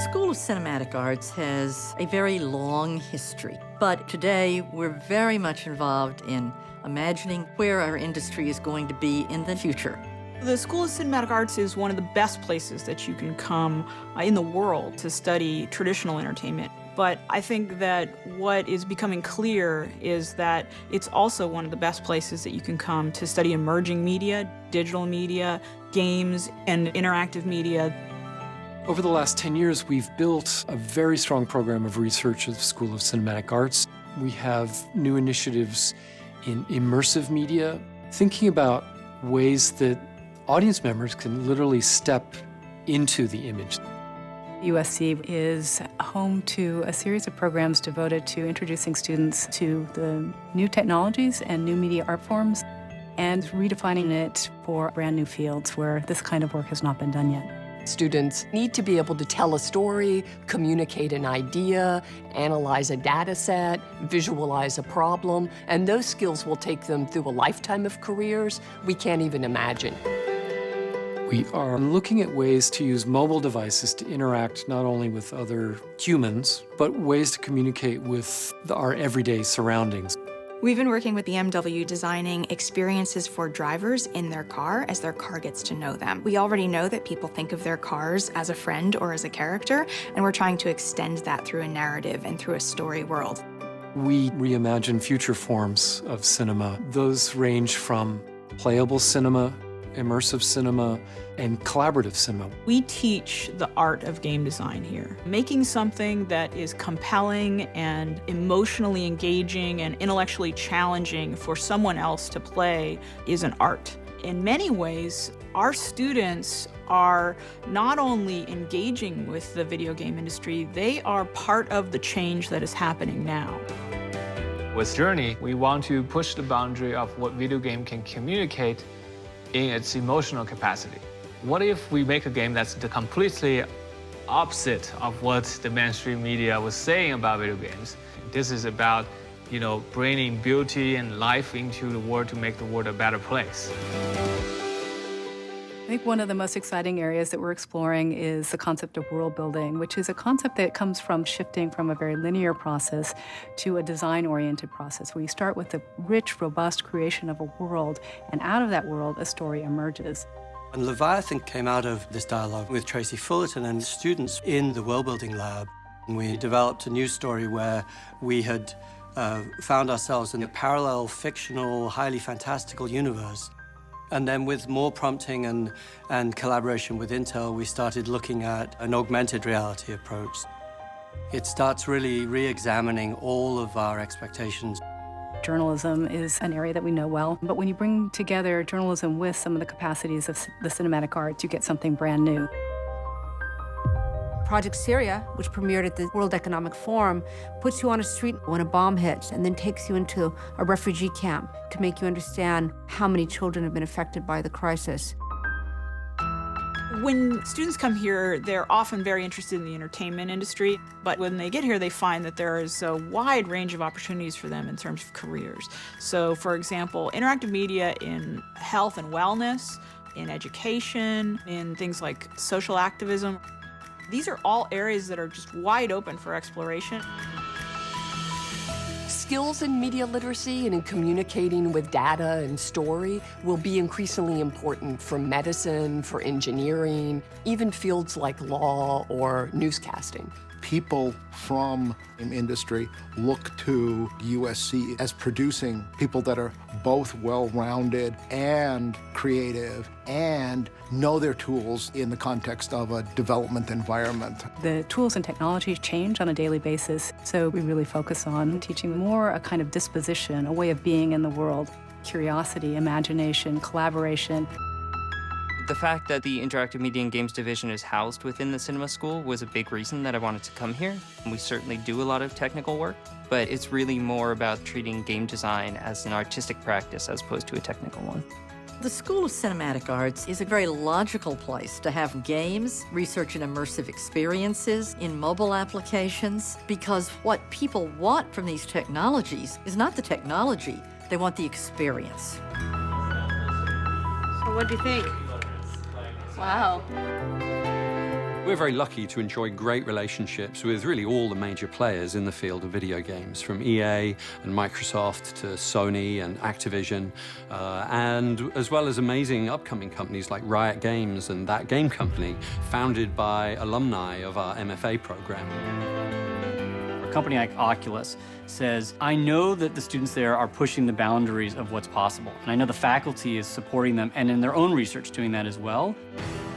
School of Cinematic Arts has a very long history, but today we're very much involved in imagining where our industry is going to be in the future. The School of Cinematic Arts is one of the best places that you can come in the world to study traditional entertainment. But I think that what is becoming clear is that it's also one of the best places that you can come to study emerging media, digital media, games, and interactive media. Over the last 10 years, we've built a very strong program of research at the School of Cinematic Arts. We have new initiatives in immersive media, thinking about ways that audience members can literally step into the image. USC is home to a series of programs devoted to introducing students to the new technologies and new media art forms and redefining it for brand new fields where this kind of work has not been done yet. Students need to be able to tell a story, communicate an idea, analyze a data set, visualize a problem, and those skills will take them through a lifetime of careers we can't even imagine. We are looking at ways to use mobile devices to interact not only with other humans, but ways to communicate with our everyday surroundings. We've been working with the BMW designing experiences for drivers in their car as their car gets to know them. We already know that people think of their cars as a friend or as a character, and we're trying to extend that through a narrative and through a story world. We reimagine future forms of cinema. Those range from playable cinema, immersive cinema, and collaborative cinema. We teach the art of game design here. Making something that is compelling and emotionally engaging and intellectually challenging for someone else to play is an art. In many ways, our students are not only engaging with the video game industry, they are part of the change that is happening now. With Journey, we want to push the boundary of what video game can communicate in its emotional capacity. What if we make a game that's the completely opposite of what the mainstream media was saying about video games? This is about, bringing beauty and life into the world to make the world a better place. I think one of the most exciting areas that we're exploring is the concept of world building, which is a concept that comes from shifting from a very linear process to a design-oriented process, where you start with a rich, robust creation of a world, and out of that world, a story emerges. And Leviathan came out of this dialogue with TRACY Fullerton and students in the world-building lab. And we developed a new story where we had found ourselves in a parallel, fictional, highly fantastical universe. And then with more prompting and collaboration with Intel, we started looking at an augmented reality approach. It starts really re-examining all of our expectations. Journalism is an area that we know well, but when you bring together journalism with some of the capacities of the cinematic arts, you get something brand new. Project Syria, which premiered at the World Economic Forum, puts you on a street when a bomb hits and then takes you into a refugee camp to make you understand how many children have been affected by the crisis. When students come here, they're often very interested in the entertainment industry, but when they get here, they find that there is a wide range of opportunities for them in terms of careers. So, for example, interactive media in health and wellness, in education, in things like social activism. These are all areas that are just wide open for exploration. Skills in media literacy and in communicating with data and story will be increasingly important for medicine, for engineering, even fields like law or newscasting. People from industry look to USC as producing people that are both well-rounded and creative and know their tools in the context of a development environment. The tools and technologies change on a daily basis, so we really focus on teaching more a kind of disposition, a way of being in the world, curiosity, imagination, collaboration. The fact that the Interactive Media and Games Division is housed within the cinema school was a big reason that I wanted to come here. We certainly do a lot of technical work, but it's really more about treating game design as an artistic practice as opposed to a technical one. The School of Cinematic Arts is a very logical place to have games, research and immersive experiences in mobile applications, because what people want from these technologies is not the technology, they want the experience. So what do you think? Wow. We're very lucky to enjoy great relationships with really all the major players in the field of video games, from EA and Microsoft to Sony and Activision, and as well as amazing upcoming companies like Riot Games and That Game Company, founded by alumni of our MFA program. A company like Oculus says, I know that the students there are pushing the boundaries of what's possible, and I know the faculty is supporting them and in their own research doing that as well.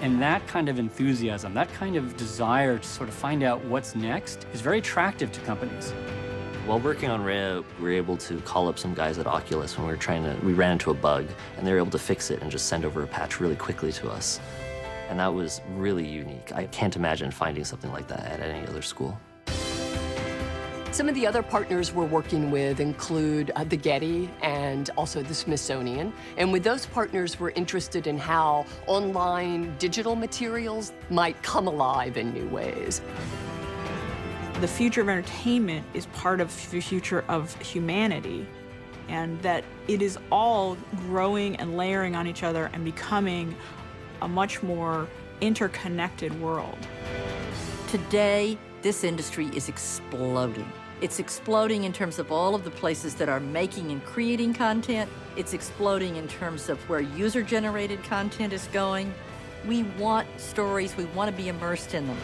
And that kind of enthusiasm, that kind of desire to sort of find out what's next is very attractive to companies. While working on Rhea, we were able to call up some guys at Oculus when we ran into a bug, and they were able to fix it and just send over a patch really quickly to us. And that was really unique. I can't imagine finding something like that at any other school. Some of the other partners we're working with include the Getty and also the Smithsonian. And with those partners, we're interested in how online digital materials might come alive in new ways. The future of entertainment is part of the future of humanity, and that it is all growing and layering on each other and becoming a much more interconnected world. Today, this industry is exploding. It's exploding in terms of all of the places that are making and creating content. It's exploding in terms of where user-generated content is going. We want stories, we want to be immersed in them.